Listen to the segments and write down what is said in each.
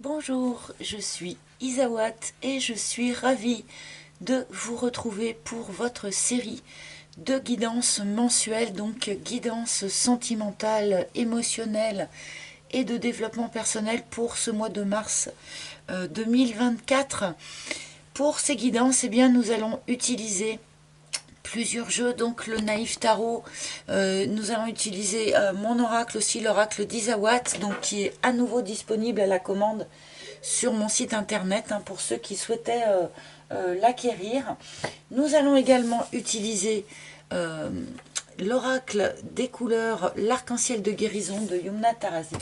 Bonjour, je suis Isawat et je suis ravie de vous retrouver pour votre série de guidance mensuelle, donc guidance sentimentale, émotionnelle et de développement personnel pour ce mois de mars 2024. Pour ces guidances, eh bien, nous allons utiliser plusieurs jeux, donc le Naïf Tarot, nous allons utiliser mon oracle aussi, l'oracle d'Isawat, donc qui est à nouveau disponible à la commande sur mon site internet pour ceux qui souhaitaient l'acquérir. Nous allons également utiliser l'oracle des couleurs, l'arc-en-ciel de guérison de Yumna Tarazi.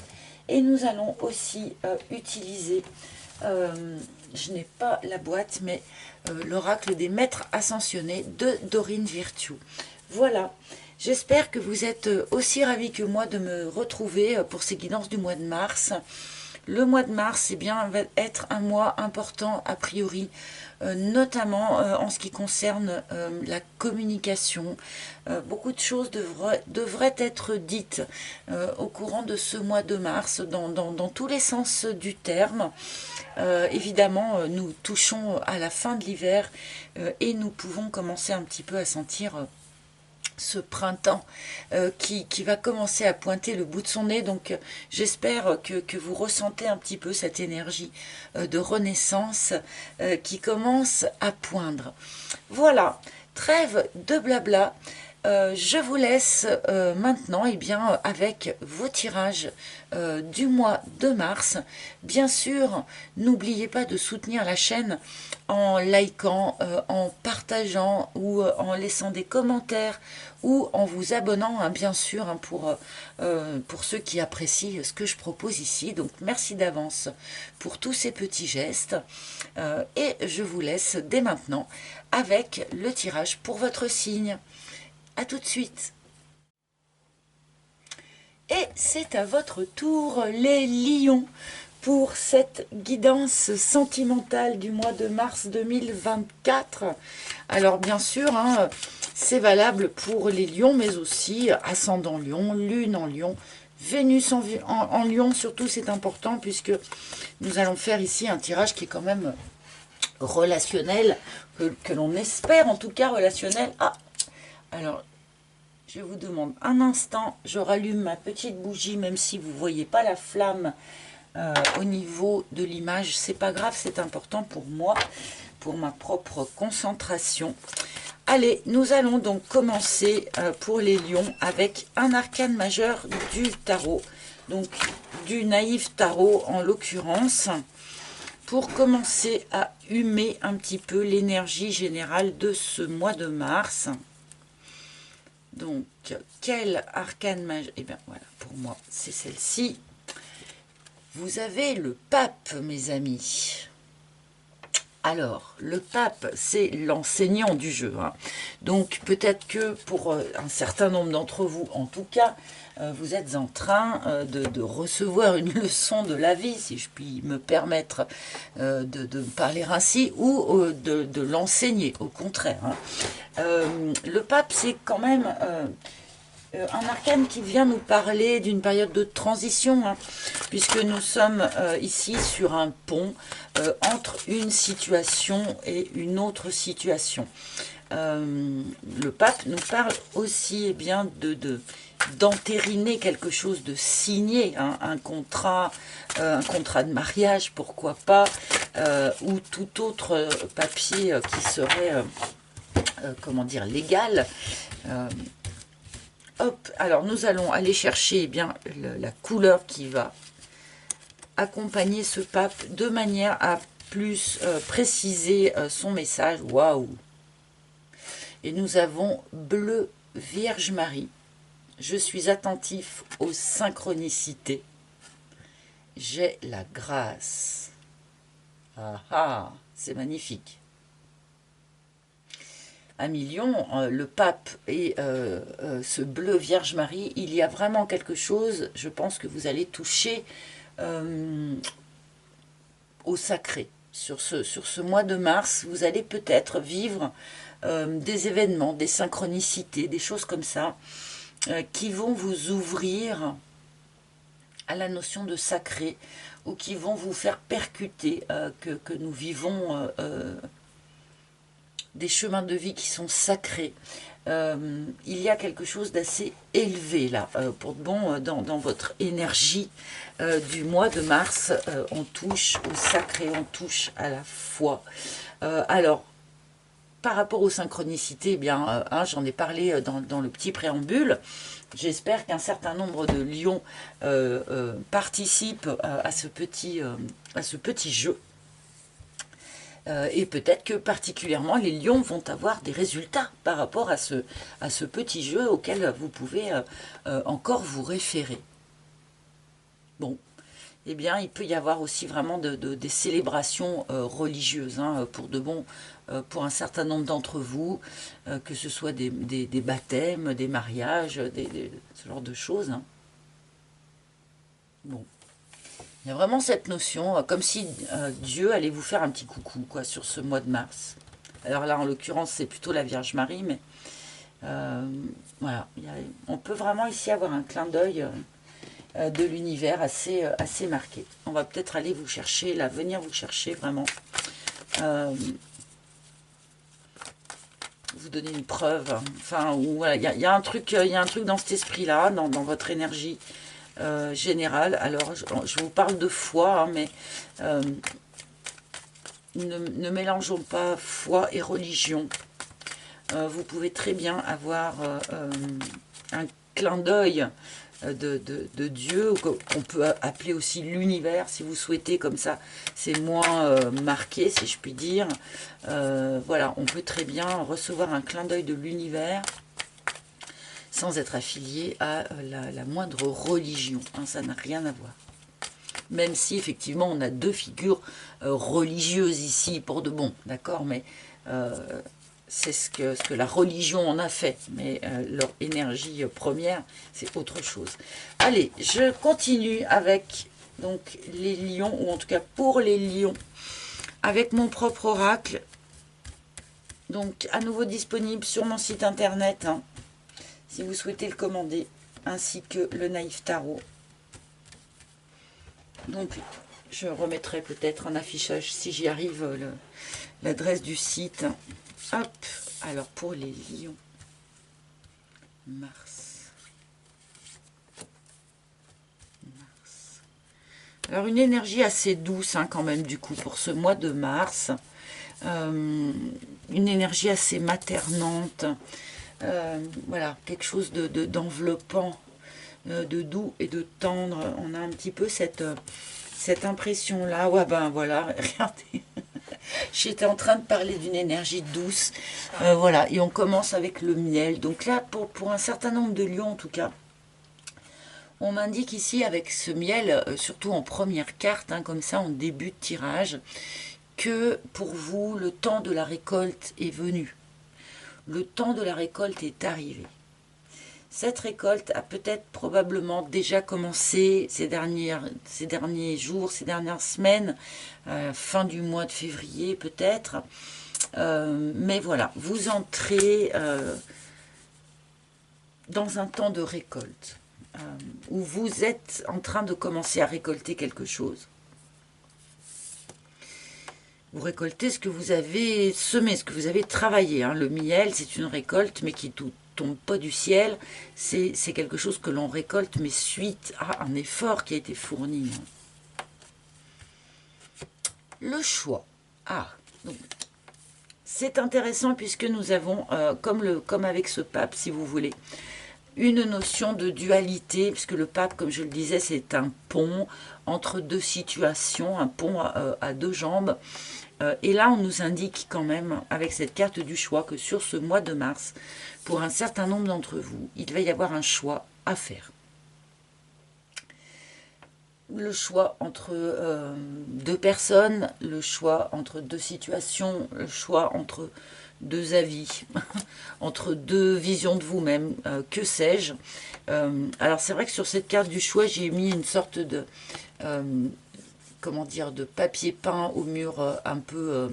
Et nous allons aussi utiliser, je n'ai pas la boîte, mais l'oracle des maîtres ascensionnés de Dorine Virtue. Voilà, j'espère que vous êtes aussi ravis que moi de me retrouver pour ces guidances du mois de mars. Le mois de mars, eh bien, va être un mois important a priori, notamment en ce qui concerne la communication. Beaucoup de choses devraient être dites au courant de ce mois de mars, dans tous les sens du terme. Évidemment, nous touchons à la fin de l'hiver et nous pouvons commencer un petit peu à sentir ce printemps qui va commencer à pointer le bout de son nez. Donc j'espère que vous ressentez un petit peu cette énergie de renaissance qui commence à poindre. Voilà, trêve de blabla. Je vous laisse maintenant bien, avec vos tirages du mois de mars. Bien sûr, n'oubliez pas de soutenir la chaîne en likant, en partageant ou en laissant des commentaires ou en vous abonnant, bien sûr, pour ceux qui apprécient ce que je propose ici. Donc merci d'avance pour tous ces petits gestes et je vous laisse dès maintenant avec le tirage pour votre signe. A tout de suite. Et c'est à votre tour, les lions, pour cette guidance sentimentale du mois de mars 2024. Alors bien sûr, c'est valable pour les lions, mais aussi ascendant lion, lune en lion, Vénus en lion, surtout c'est important puisque nous allons faire ici un tirage qui est quand même relationnel, que l'on espère en tout cas relationnel. Alors, je vous demande un instant, je rallume ma petite bougie, même si vous ne voyez pas la flamme au niveau de l'image. C'est pas grave, c'est important pour moi, pour ma propre concentration. Allez, nous allons donc commencer pour les lions avec un arcane majeur du tarot, donc du naïf tarot en l'occurrence, pour commencer à humer un petit peu l'énergie générale de ce mois de mars. Donc, quel arcane majeur? Eh bien, voilà, pour moi, c'est celle-ci. Vous avez le pape, mes amis. Alors, le pape, c'est l'enseignant du jeu. Donc, peut-être que pour un certain nombre d'entre vous, en tout cas, vous êtes en train de recevoir une leçon de la vie, si je puis me permettre de parler ainsi, ou de l'enseigner, au contraire. Le pape, c'est quand même un arcane qui vient nous parler d'une période de transition, puisque nous sommes ici sur un pont entre une situation et une autre situation. Le pape nous parle aussi bien d'entériner quelque chose, de signer un contrat de mariage, pourquoi pas, ou tout autre papier qui serait, comment dire, légal. Hop, alors nous allons aller chercher la couleur qui va accompagner ce pape de manière à plus préciser son message. Waouh! Et nous avons bleu Vierge Marie. Je suis attentif aux synchronicités. J'ai la grâce. Ah ah, c'est magnifique. Amis Lions, le pape et ce bleu Vierge Marie, il y a vraiment quelque chose, je pense que vous allez toucher au sacré. Sur ce mois de mars, vous allez peut-être vivre des événements, des synchronicités, des choses comme ça, qui vont vous ouvrir à la notion de sacré, ou qui vont vous faire percuter que nous vivons des chemins de vie qui sont sacrés. Il y a quelque chose d'assez élevé là, pour de bon, dans votre énergie du mois de mars. On touche au sacré, on touche à la foi. Alors, par rapport aux synchronicités, eh bien, j'en ai parlé dans le petit préambule. J'espère qu'un certain nombre de lions participent à ce petit jeu. Et peut-être que particulièrement les lions vont avoir des résultats par rapport à ce petit jeu auquel vous pouvez encore vous référer. Bon, eh bien il peut y avoir aussi vraiment des célébrations religieuses, hein, pour de bon, pour un certain nombre d'entre vous, que ce soit des baptêmes, des mariages, ce genre de choses. Hein. Bon. Il y a vraiment cette notion, comme si Dieu allait vous faire un petit coucou quoi, sur ce mois de mars. Alors là, en l'occurrence, c'est plutôt la Vierge Marie, mais voilà, on peut vraiment ici avoir un clin d'œil de l'univers assez marqué. On va peut-être aller vous chercher, là, venir vous chercher vraiment, vous donner une preuve. Enfin, voilà, il y a un truc dans cet esprit-là, dans votre énergie. Général. Alors, je vous parle de foi, hein, mais ne mélangeons pas foi et religion. Vous pouvez très bien avoir un clin d'œil de Dieu, qu'on peut appeler aussi l'univers, si vous souhaitez, comme ça, c'est moins marqué, si je puis dire. Voilà, on peut très bien recevoir un clin d'œil de l'univers, sans être affilié à la moindre religion. Hein, ça n'a rien à voir. Même si, effectivement, on a deux figures religieuses ici, pour de bon, d'accord, mais c'est ce que la religion en a fait. Mais leur énergie première, c'est autre chose. Allez, je continue avec donc, les lions, ou en tout cas pour les lions, avec mon propre oracle. Donc, à nouveau disponible sur mon site internet, hein, si vous souhaitez le commander, ainsi que le Naïf Tarot. Donc, je remettrai peut-être un affichage, si j'y arrive, l'adresse du site. Hop, alors pour les lions, mars. Alors, une énergie assez douce, hein, quand même, du coup, pour ce mois de mars. Une énergie assez maternante. Voilà, quelque chose d'enveloppant, de doux et de tendre. On a un petit peu cette impression-là. Ouais, ben voilà, regardez. J'étais en train de parler d'une énergie douce. Voilà, et on commence avec le miel. Donc là, pour un certain nombre de lions, en tout cas, on m'indique ici, avec ce miel, surtout en première carte, hein, comme ça, en début de tirage, que pour vous, le temps de la récolte est venu. Le temps de la récolte est arrivé. Cette récolte a peut-être probablement déjà commencé ces derniers jours, ces dernières semaines, fin du mois de février peut-être. Mais voilà, vous entrez dans un temps de récolte, où vous êtes en train de commencer à récolter quelque chose. Vous récoltez ce que vous avez semé, ce que vous avez travaillé. Hein. Le miel, c'est une récolte, mais qui ne tombe pas du ciel. C'est quelque chose que l'on récolte, mais suite à un effort qui a été fourni. Le choix. Donc, c'est intéressant puisque nous avons, comme avec ce pape, si vous voulez, une notion de dualité, puisque le pape, comme je le disais, c'est un pont entre deux situations, un pont à deux jambes. Et là, on nous indique quand même, avec cette carte du choix, que sur ce mois de mars, pour un certain nombre d'entre vous, il va y avoir un choix à faire. Le choix entre deux personnes, le choix entre deux situations, le choix entre deux avis, entre deux visions de vous-même, que sais-je. Alors c'est vrai que sur cette carte du choix, j'ai mis une sorte de, comment dire, de papier peint au mur un peu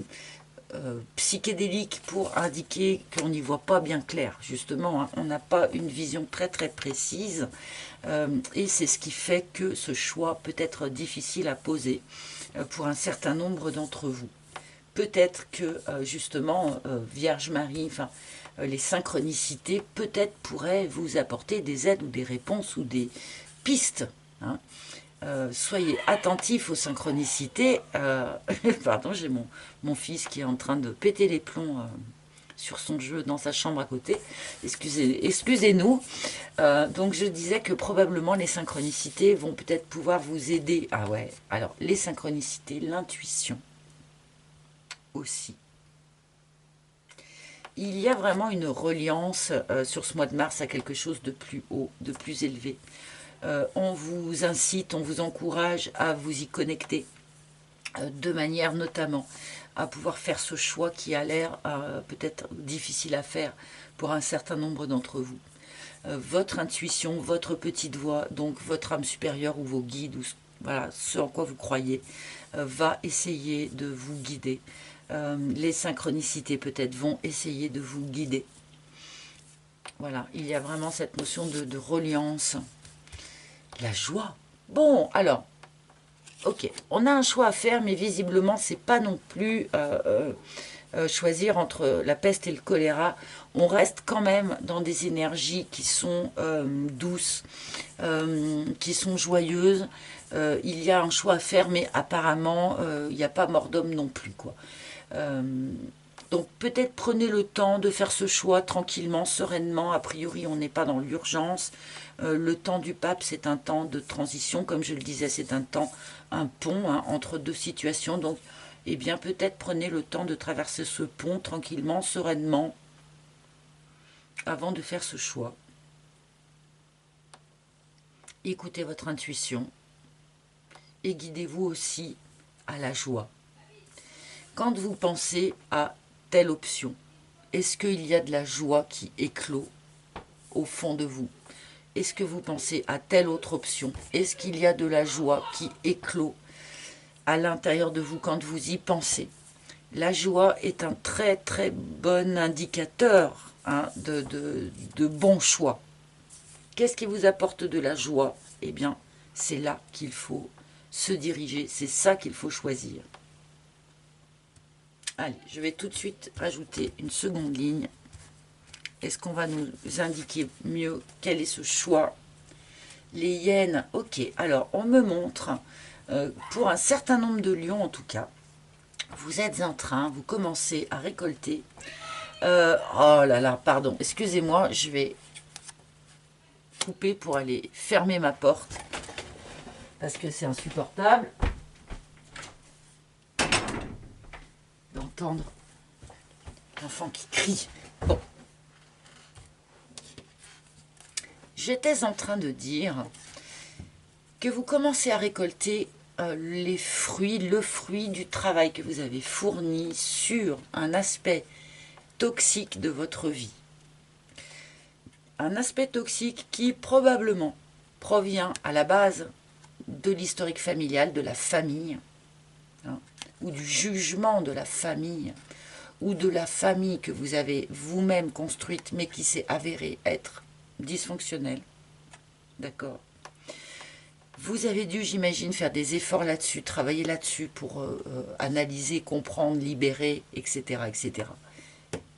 psychédélique pour indiquer qu'on n'y voit pas bien clair, justement, hein, on n'a pas une vision très très précise, et c'est ce qui fait que ce choix peut être difficile à poser pour un certain nombre d'entre vous. Peut-être que justement Vierge Marie, enfin les synchronicités peut-être pourraient vous apporter des aides ou des réponses ou des pistes, hein. Soyez attentifs aux synchronicités. Pardon, j'ai mon fils qui est en train de péter les plombs sur son jeu dans sa chambre à côté. Excusez-nous. Donc je disais que probablement les synchronicités vont peut-être pouvoir vous aider. Ah ouais, alors les synchronicités, l'intuition aussi. Il y a vraiment une reliance sur ce mois de mars à quelque chose de plus haut, de plus élevé. On vous incite, on vous encourage à vous y connecter, de manière notamment à pouvoir faire ce choix qui a l'air peut-être difficile à faire pour un certain nombre d'entre vous. Votre intuition, votre petite voix, donc votre âme supérieure ou vos guides, ou voilà, ce en quoi vous croyez, va essayer de vous guider. Les synchronicités peut-être vont essayer de vous guider. Voilà, il y a vraiment cette notion de reliance. La joie. Bon, alors, ok, on a un choix à faire, mais visiblement, c'est pas non plus choisir entre la peste et le choléra. On reste quand même dans des énergies qui sont douces, qui sont joyeuses. Il y a un choix à faire, mais apparemment, il n'y a pas mort d'homme non plus, quoi. Donc peut-être prenez le temps de faire ce choix tranquillement, sereinement. A priori, on n'est pas dans l'urgence. Le temps du pape, c'est un temps de transition. Comme je le disais, c'est un temps, un pont hein, entre deux situations. Donc, eh bien, peut-être prenez le temps de traverser ce pont tranquillement, sereinement, avant de faire ce choix. Écoutez votre intuition et guidez-vous aussi à la joie. Quand vous pensez à telle option, est-ce qu'il y a de la joie qui éclot au fond de vous? Est-ce que vous pensez à telle autre option? Est-ce qu'il y a de la joie qui éclot à l'intérieur de vous quand vous y pensez? La joie est un très très bon indicateur hein, de bon choix. Qu'est-ce qui vous apporte de la joie? Eh bien, c'est là qu'il faut se diriger, c'est ça qu'il faut choisir. Allez, je vais tout de suite rajouter une seconde ligne. Est-ce qu'on va nous indiquer mieux quel est ce choix? Les hyènes, ok. Alors, on me montre, pour un certain nombre de lions en tout cas, vous êtes en train, vous commencez à récolter. Oh là là, pardon, excusez-moi, je vais couper pour aller fermer ma porte. Parce que c'est insupportable d'entendre l'enfant qui crie. Bon. J'étais en train de dire que vous commencez à récolter les fruits, le fruit du travail que vous avez fourni sur un aspect toxique de votre vie. Un aspect toxique qui probablement provient à la base de l'historique familial, de la famille, hein, ou du jugement de la famille, ou de la famille que vous avez vous-même construite, mais qui s'est avérée être dysfonctionnelle. D'accord? Vous avez dû, j'imagine, faire des efforts là-dessus, travailler là-dessus pour analyser, comprendre, libérer, etc., etc.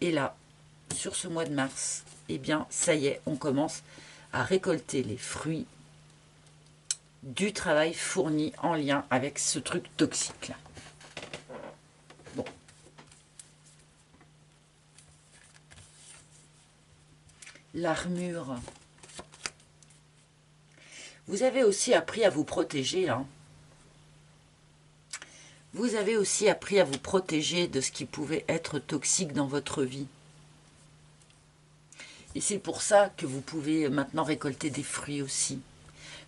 Et là, sur ce mois de mars, eh bien, ça y est, on commence à récolter les fruits du travail fourni en lien avec ce truc toxique-là. Bon. L'armure. Vous avez aussi appris à vous protéger, hein. Vous avez aussi appris à vous protéger de ce qui pouvait être toxique dans votre vie. Et c'est pour ça que vous pouvez maintenant récolter des fruits aussi.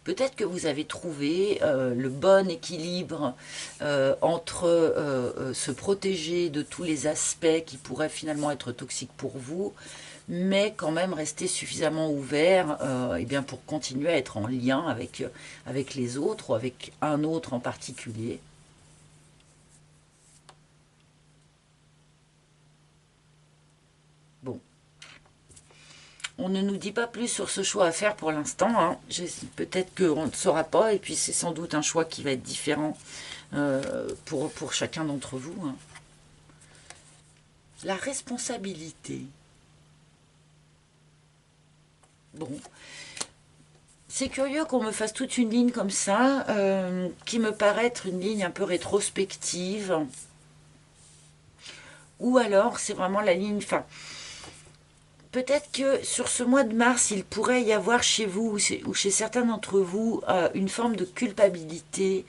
Peut-être que vous avez trouvé le bon équilibre entre se protéger de tous les aspects qui pourraient finalement être toxiques pour vous, mais quand même rester suffisamment ouvert eh bien pour continuer à être en lien avec les autres ou avec un autre en particulier. On ne nous dit pas plus sur ce choix à faire pour l'instant. Hein. Peut-être qu'on ne saura pas, et puis c'est sans doute un choix qui va être différent pour chacun d'entre vous. Hein. La responsabilité. Bon, c'est curieux qu'on me fasse toute une ligne comme ça, qui me paraît être une ligne un peu rétrospective. Ou alors, c'est vraiment la ligne... Enfin, peut-être que sur ce mois de mars, il pourrait y avoir chez vous, ou chez certains d'entre vous, une forme de culpabilité.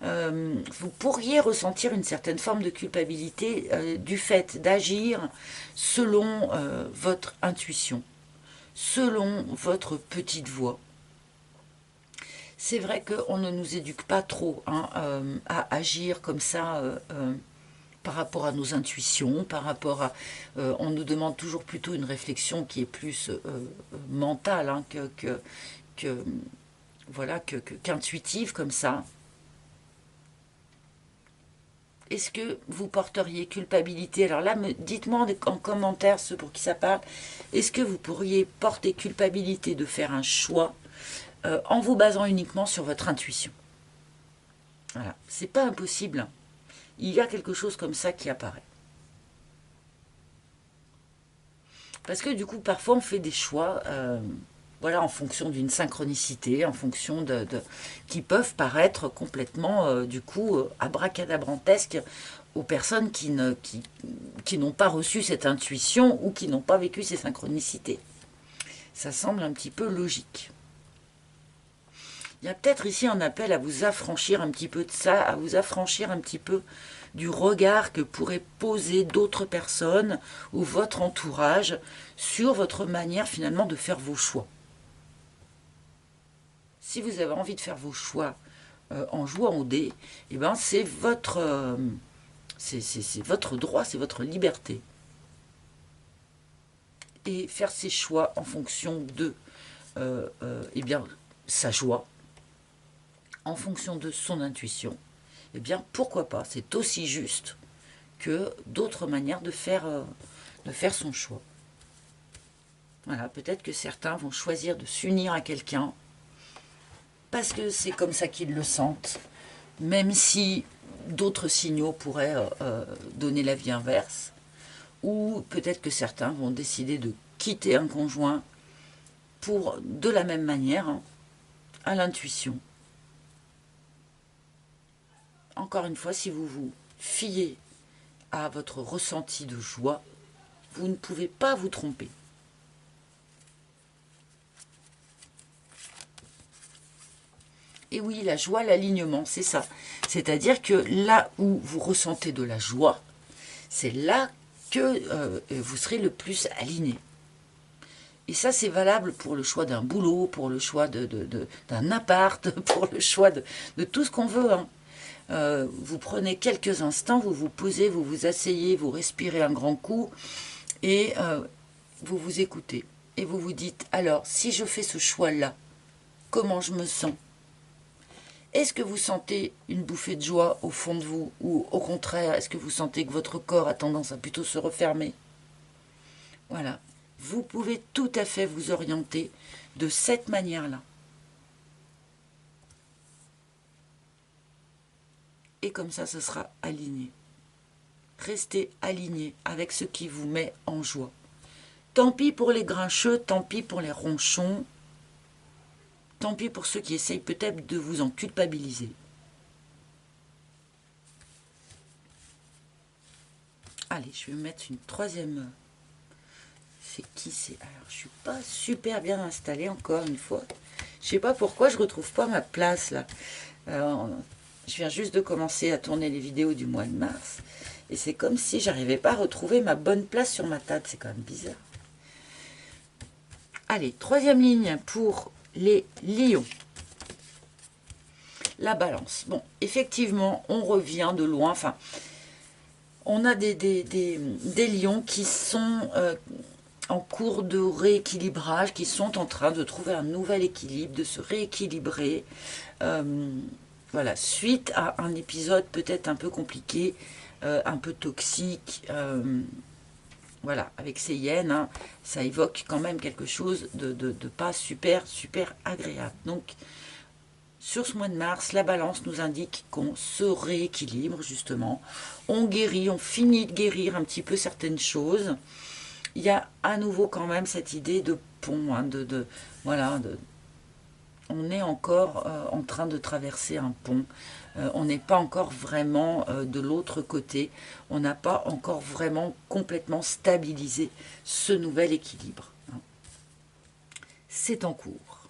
Vous pourriez ressentir une certaine forme de culpabilité du fait d'agir selon votre intuition, selon votre petite voix. C'est vrai qu'on ne nous éduque pas trop hein, à agir comme ça par rapport à nos intuitions, par rapport à... on nous demande toujours plutôt une réflexion qui est plus mentale hein, qu'intuitive comme ça. Est-ce que vous porteriez culpabilité? Alors là, dites-moi en commentaire, ceux pour qui ça parle, est-ce que vous pourriez porter culpabilité de faire un choix en vous basant uniquement sur votre intuition? Voilà, c'est pas impossible. Il y a quelque chose comme ça qui apparaît. Parce que du coup, parfois, on fait des choix voilà, en fonction d'une synchronicité, en fonction qui peuvent paraître complètement, du coup, abracadabrantesques aux personnes qui n'ont pas reçu cette intuition ou qui n'ont pas vécu ces synchronicités. Ça semble un petit peu logique. Il y a peut-être ici un appel à vous affranchir un petit peu de ça, à vous affranchir un petit peu du regard que pourraient poser d'autres personnes ou votre entourage sur votre manière finalement de faire vos choix. Si vous avez envie de faire vos choix en jouant au dé, eh ben c'est votre, c'est votre droit, c'est votre liberté. Et faire ses choix en fonction de eh bien, sa joie, en fonction de son intuition, eh bien pourquoi pas, c'est aussi juste que d'autres manières de faire son choix. Voilà, peut-être que certains vont choisir de s'unir à quelqu'un parce que c'est comme ça qu'ils le sentent, même si d'autres signaux pourraient donner l'avis inverse, ou peut-être que certains vont décider de quitter un conjoint pour, de la même manière, hein, à l'intuition. Encore une fois, si vous vous fiez à votre ressenti de joie, vous ne pouvez pas vous tromper. Et oui, la joie, l'alignement, c'est ça. C'est-à-dire que là où vous ressentez de la joie, c'est là que vous serez le plus aligné. Et ça, c'est valable pour le choix d'un boulot, pour le choix d'un appart, pour le choix de tout ce qu'on veut. Hein. Vous prenez quelques instants, vous vous posez, vous vous asseyez, vous respirez un grand coup et vous vous écoutez. Et vous vous dites, alors, si je fais ce choix-là, comment je me sens? Est-ce que vous sentez une bouffée de joie au fond de vous? Ou au contraire, est-ce que vous sentez que votre corps a tendance à plutôt se refermer? Voilà. Vous pouvez tout à fait vous orienter de cette manière-là. Et comme ça, ce sera aligné. Restez aligné avec ce qui vous met en joie. Tant pis pour les grincheux, tant pis pour les ronchons, tant pis pour ceux qui essayent peut-être de vous en culpabiliser. Allez, je vais mettre une troisième. C'est qui c'est? Alors, je suis pas super bien installée encore une fois. Je sais pas pourquoi je retrouve pas ma place là. Alors, je viens juste de commencer à tourner les vidéos du mois de mars. Et c'est comme si j'arrivais pas à retrouver ma bonne place sur ma table. C'est quand même bizarre. Allez, troisième ligne pour les lions. La balance. Bon, effectivement, on revient de loin. Enfin, on a des lions qui sont en cours de rééquilibrage, qui sont en train de trouver un nouvel équilibre, de se rééquilibrer. Voilà, suite à un épisode peut-être un peu compliqué, un peu toxique, Voilà, avec ces hyènes, hein, ça évoque quand même quelque chose de pas super, super agréable. Donc, sur ce mois de mars, la balance nous indique qu'on se rééquilibre, justement. On guérit, on finit de guérir un petit peu certaines choses. Il y a à nouveau quand même cette idée de pont, hein, voilà, on est encore en train de traverser un pont. On n'est pas encore vraiment de l'autre côté. On n'a pas encore vraiment complètement stabilisé ce nouvel équilibre, hein. C'est en cours.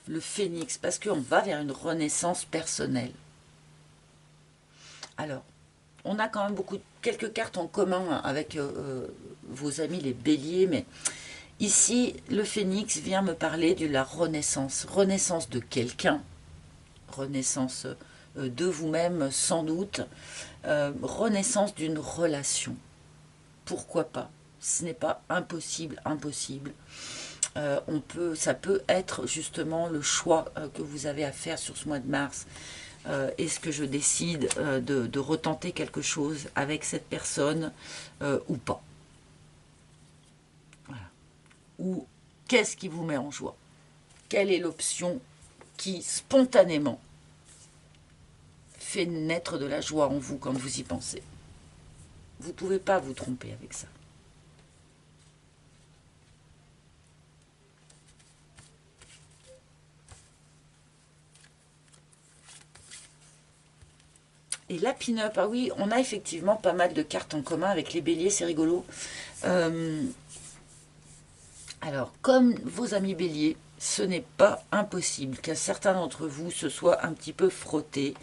Le phénix, parce qu'on va vers une renaissance personnelle. Alors, on a quand même quelques cartes en commun avec vos amis les béliers, mais ici, le phénix vient me parler de la renaissance. Renaissance de quelqu'un, renaissance de vous-même sans doute, renaissance d'une relation. Pourquoi pas? Ce n'est pas impossible. Ça peut être justement le choix que vous avez à faire sur ce mois de mars. Est-ce que je décide de retenter quelque chose avec cette personne ou pas? Voilà. Ou qu'est-ce qui vous met en joie? Quelle est l'option qui spontanément fait naître de la joie en vous quand vous y pensez? Vous ne pouvez pas vous tromper avec ça. Et la pin-up, ah oui, on a effectivement pas mal de cartes en commun avec les béliers, c'est rigolo. Alors, comme vos amis béliers, ce n'est pas impossible qu'un certain d'entre vous se soit un petit peu frotté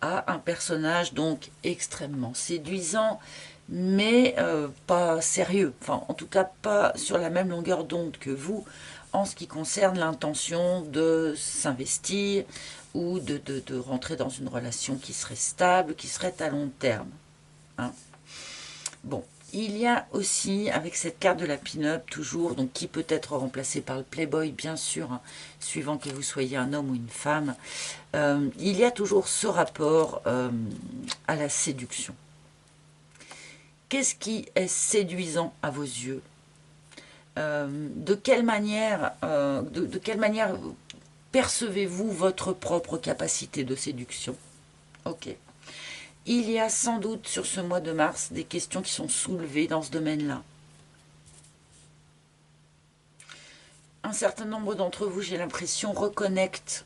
à un personnage donc extrêmement séduisant, mais pas sérieux. Enfin, en tout cas, pas sur la même longueur d'onde que vous, en ce qui concerne l'intention de s'investir ou de rentrer dans une relation qui serait stable, qui serait à long terme, hein. Bon, il y a aussi, avec cette carte de la pin-up, toujours, donc qui peut être remplacée par le playboy, bien sûr, hein, suivant que vous soyez un homme ou une femme, il y a toujours ce rapport à la séduction. Qu'est-ce qui est séduisant à vos yeux? De quelle manière percevez-vous votre propre capacité de séduction? Ok. Il y a sans doute sur ce mois de mars des questions qui sont soulevées dans ce domaine-là. Un certain nombre d'entre vous, j'ai l'impression, reconnectent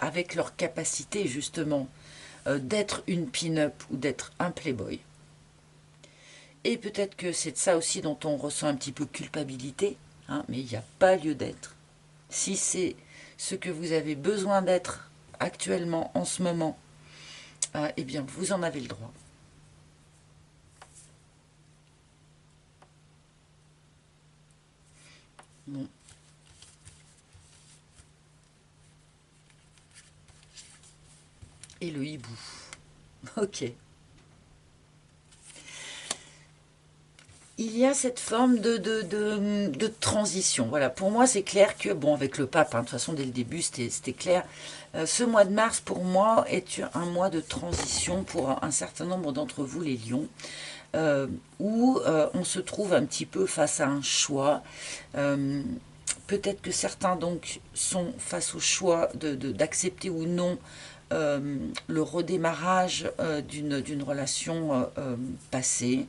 avec leur capacité justement d'être une pin-up ou d'être un playboy. Et peut-être que c'est de ça aussi dont on ressent un petit peu culpabilité, hein, mais il n'y a pas lieu d'être. Si c'est ce que vous avez besoin d'être actuellement, en ce moment, eh bien, vous en avez le droit. Bon. Et le hibou. Ok. Il y a cette forme de transition. Voilà, pour moi, c'est clair que, bon, avec le pape, hein, de toute façon, dès le début, c'était clair. Ce mois de mars, pour moi, est un mois de transition pour un certain nombre d'entre vous, les lions, où on se trouve un petit peu face à un choix. Peut-être que certains, donc, sont face au choix d'accepter ou non le redémarrage d'une relation passée.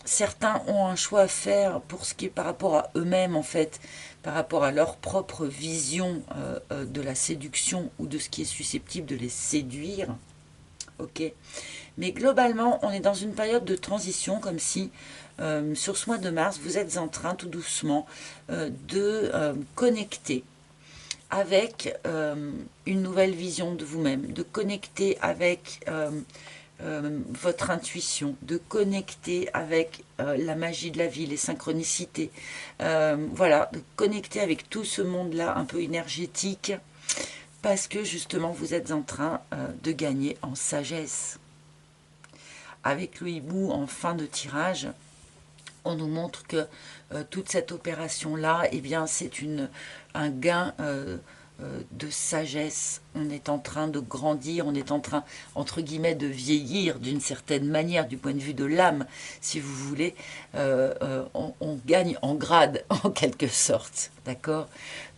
Certains ont un choix à faire pour ce qui est par rapport à eux-mêmes, en fait, par rapport à leur propre vision de la séduction ou de ce qui est susceptible de les séduire. Ok. Mais globalement, on est dans une période de transition, comme si, sur ce mois de mars, vous êtes en train, tout doucement, de connecter avec une nouvelle vision de vous-même, de connecter avec votre intuition, de connecter avec la magie de la vie, les synchronicités, voilà, de connecter avec tout ce monde-là un peu énergétique, parce que justement vous êtes en train de gagner en sagesse. Avec le hibou en fin de tirage, on nous montre que toute cette opération-là, eh bien, c'est un gain de sagesse, on est en train de grandir, on est en train, entre guillemets, de vieillir d'une certaine manière, du point de vue de l'âme, si vous voulez, on gagne en grade, en quelque sorte, d'accord?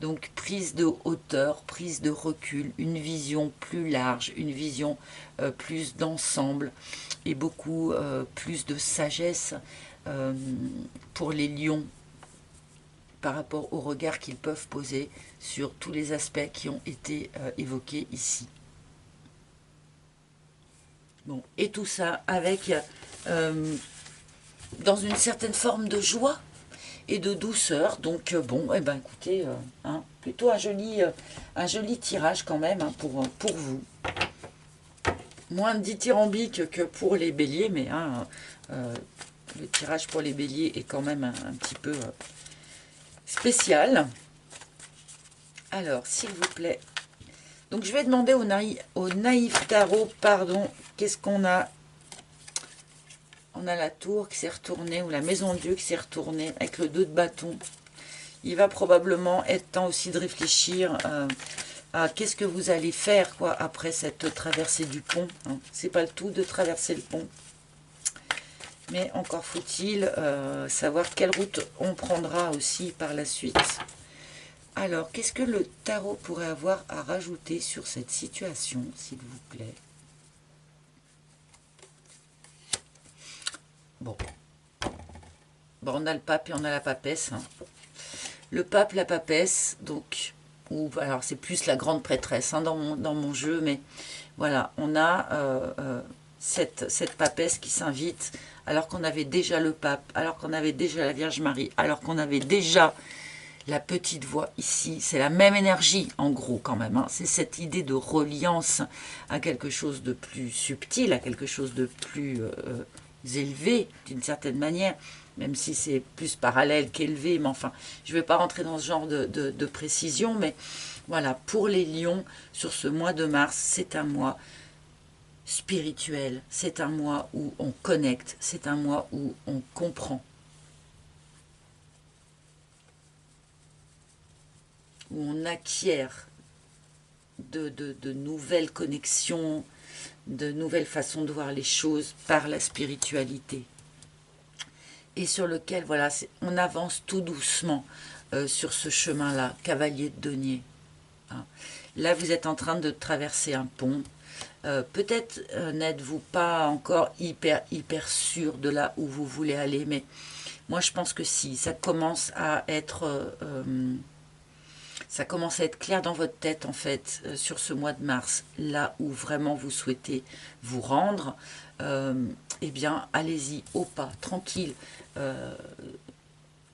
Donc, prise de hauteur, prise de recul, une vision plus large, une vision plus d'ensemble, et beaucoup plus de sagesse pour les lions, par rapport au regard qu'ils peuvent poser sur tous les aspects qui ont été évoqués ici. Bon, et tout ça avec, dans une certaine forme de joie et de douceur. Donc bon, eh ben écoutez, hein, plutôt un joli tirage quand même, hein, pour vous. Moins dithyrambique que pour les béliers, mais hein, le tirage pour les béliers est quand même un petit peu spécial. Alors, s'il vous plaît. Donc, je vais demander au naïf tarot, pardon, qu'est-ce qu'on a? On a la tour qui s'est retournée, ou la maison de Dieu qui s'est retournée, avec le 2 de bâton. Il va probablement être temps aussi de réfléchir à qu'est-ce que vous allez faire, quoi, après cette traversée du pont. Hein. C'est pas le tout de traverser le pont. Mais encore faut-il savoir quelle route on prendra aussi par la suite. Alors, qu'est-ce que le tarot pourrait avoir à rajouter sur cette situation, s'il vous plaît? Bon. Bon, on a le pape et on a la papesse. Hein. Le pape, la papesse, donc, ou alors c'est plus la grande prêtresse hein, dans mon jeu, mais voilà, on a cette papesse qui s'invite, alors qu'on avait déjà le pape, alors qu'on avait déjà la Vierge Marie, alors qu'on avait déjà la petite voix ici. C'est la même énergie, en gros, quand même. Hein. C'est cette idée de reliance à quelque chose de plus subtil, à quelque chose de plus élevé, d'une certaine manière, même si c'est plus parallèle qu'élevé, mais enfin, je ne vais pas rentrer dans ce genre de précision, mais voilà, pour les lions, sur ce mois de mars, c'est un mois spirituel, c'est un mois où on connecte, c'est un mois où on comprend, où on acquiert de nouvelles connexions, de nouvelles façons de voir les choses par la spiritualité. Et sur lequel, voilà, on avance tout doucement sur ce chemin-là, cavalier de denier. Hein. Là, vous êtes en train de traverser un pont. Peut-être n'êtes-vous pas encore hyper sûr de là où vous voulez aller, mais moi, je pense que si, ça commence à être... ça commence à être clair dans votre tête, en fait, sur ce mois de mars, là où vraiment vous souhaitez vous rendre, eh bien, allez-y, au pas, tranquille.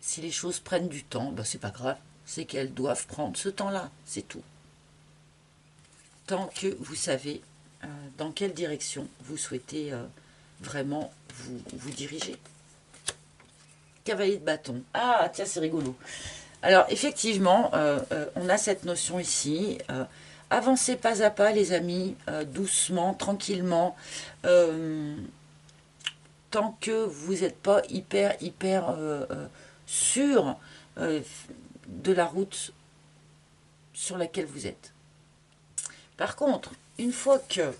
Si les choses prennent du temps, ben, c'est pas grave, c'est qu'elles doivent prendre ce temps-là, c'est tout. Tant que vous savez dans quelle direction vous souhaitez vraiment vous diriger. Cavalier de bâton. Ah, tiens, c'est rigolo. Alors, effectivement, on a cette notion ici. Avancez pas à pas, les amis, doucement, tranquillement. Tant que vous n'êtes pas hyper sûr de la route sur laquelle vous êtes. Par contre, une fois que,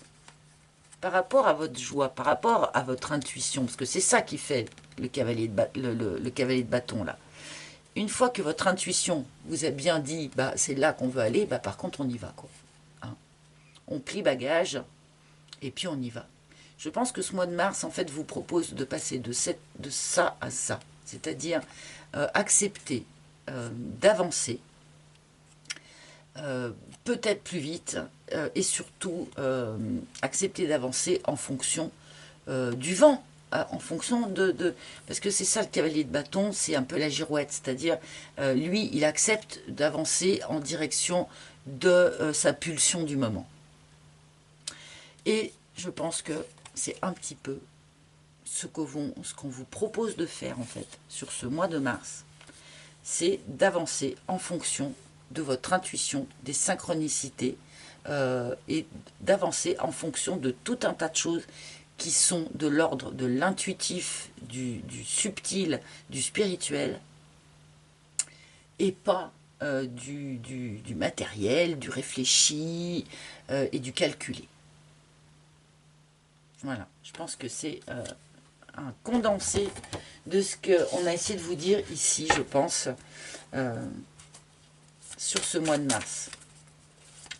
par rapport à votre joie, par rapport à votre intuition, parce que c'est ça qui fait le cavalier de bâton, là. Une fois que votre intuition vous a bien dit, bah, c'est là qu'on veut aller, bah, par contre, on y va, quoi. Hein. On plie bagage, et puis on y va. Je pense que ce mois de mars, en fait, vous propose de passer de ça à ça. C'est-à-dire accepter d'avancer, peut-être plus vite, et surtout accepter d'avancer en fonction du vent, en fonction parce que c'est ça le cavalier de bâton, c'est un peu la girouette, c'est-à-dire lui, il accepte d'avancer en direction de sa pulsion du moment. Et je pense que c'est un petit peu ce qu'on vous propose de faire, en fait, sur ce mois de mars, c'est d'avancer en fonction de votre intuition, des synchronicités, et d'avancer en fonction de tout un tas de choses qui sont de l'ordre de l'intuitif, du subtil, du spirituel, et pas du matériel, du réfléchi et du calculé. Voilà, je pense que c'est un condensé de ce qu'on a essayé de vous dire ici, je pense, sur ce mois de mars.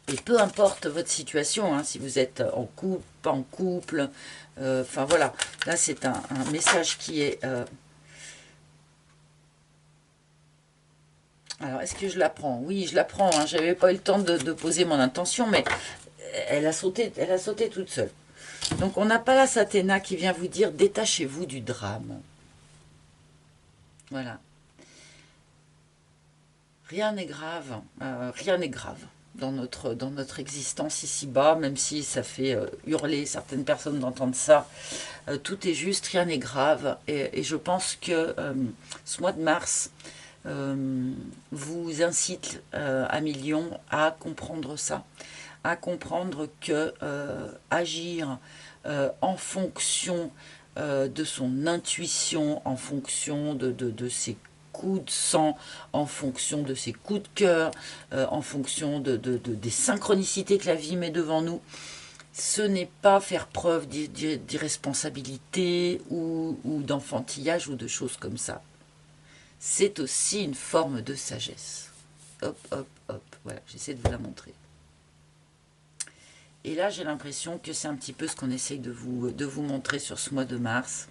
Et peu importe votre situation, hein, si vous êtes en couple, pas en couple, enfin voilà, là c'est un message qui est... Alors, est-ce que je la prends? Oui, je la prends, hein, j'avais pas eu le temps de poser mon intention, mais elle a sauté toute seule. Donc, on n'a pas la Sathéna qui vient vous dire « Détachez-vous du drame ». Voilà. Rien n'est grave, rien n'est grave dans notre existence ici-bas, même si ça fait hurler certaines personnes d'entendre ça. Tout est juste, rien n'est grave. Et je pense que ce mois de mars vous incite à millions à comprendre ça, à comprendre que agir en fonction de son intuition, en fonction de ses coups de sang, en fonction de ses coups de cœur, en fonction des synchronicités que la vie met devant nous, ce n'est pas faire preuve d'irresponsabilité ou d'enfantillage ou de choses comme ça. C'est aussi une forme de sagesse. Hop, hop, hop. Voilà, j'essaie de vous la montrer. Et là, j'ai l'impression que c'est un petit peu ce qu'on essaye de vous montrer sur ce mois de mars.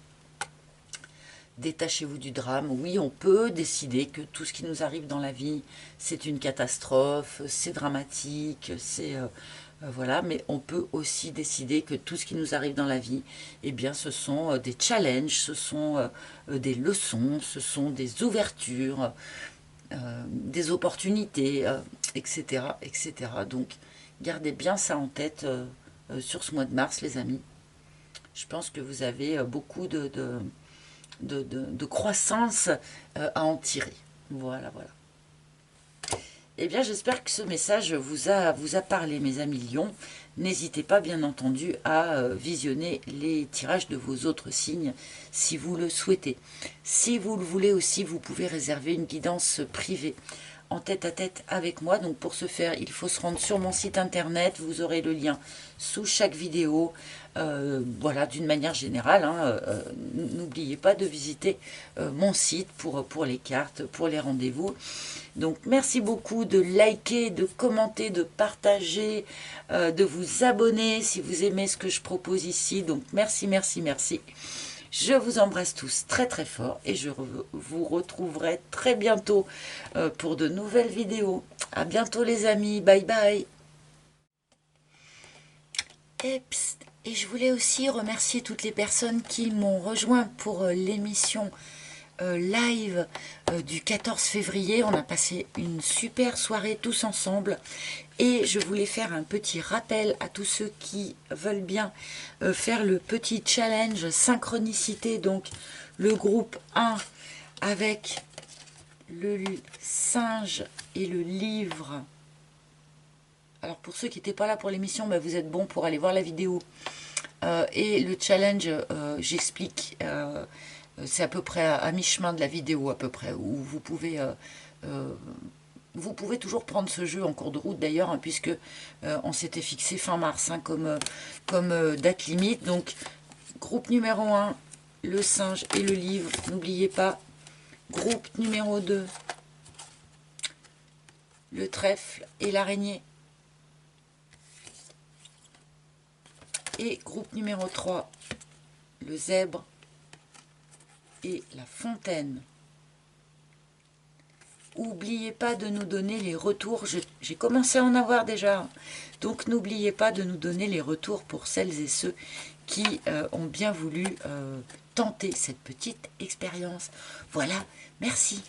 Détachez-vous du drame. Oui, on peut décider que tout ce qui nous arrive dans la vie, c'est une catastrophe, c'est dramatique, c'est... voilà, mais on peut aussi décider que tout ce qui nous arrive dans la vie, eh bien, ce sont des challenges, ce sont des leçons, ce sont des ouvertures, des opportunités, etc., etc. Donc, gardez bien ça en tête sur ce mois de mars, les amis. Je pense que vous avez beaucoup de croissance à en tirer. Voilà, voilà. Eh bien, j'espère que ce message vous a parlé, mes amis lions. N'hésitez pas, bien entendu, à visionner les tirages de vos autres signes si vous le souhaitez. Si vous le voulez aussi, vous pouvez réserver une guidance privée en tête-à-tête avec moi. Donc, pour ce faire, il faut se rendre sur mon site internet. Vous aurez le lien sous chaque vidéo. Voilà, d'une manière générale, hein, n'oubliez pas de visiter mon site pour les cartes, pour les rendez-vous. Donc, merci beaucoup de liker, de commenter, de partager, de vous abonner si vous aimez ce que je propose ici. Donc, merci, merci, merci. Je vous embrasse tous très, très fort et je vous retrouverai très bientôt pour de nouvelles vidéos. À bientôt, les amis. Bye, bye. Et je voulais aussi remercier toutes les personnes qui m'ont rejoint pour l'émission live du 14 février. On a passé une super soirée tous ensemble et je voulais faire un petit rappel à tous ceux qui veulent bien faire le petit challenge synchronicité, donc le groupe 1 avec le singe et le livre. Alors pour ceux qui n'étaient pas là pour l'émission, bah vous êtes bons pour aller voir la vidéo. Et le challenge, j'explique, c'est à peu près à mi-chemin de la vidéo à peu près, où vous pouvez toujours prendre ce jeu en cours de route d'ailleurs, hein, puisque on s'était fixé fin mars hein, comme date limite. Donc groupe numéro 1, le singe et le livre, n'oubliez pas. Groupe numéro 2, le trèfle et l'araignée. Et groupe numéro 3, le zèbre et la fontaine. N'oubliez pas de nous donner les retours. J'ai commencé à en avoir déjà. Donc n'oubliez pas de nous donner les retours pour celles et ceux qui ont bien voulu tenter cette petite expérience. Voilà, merci.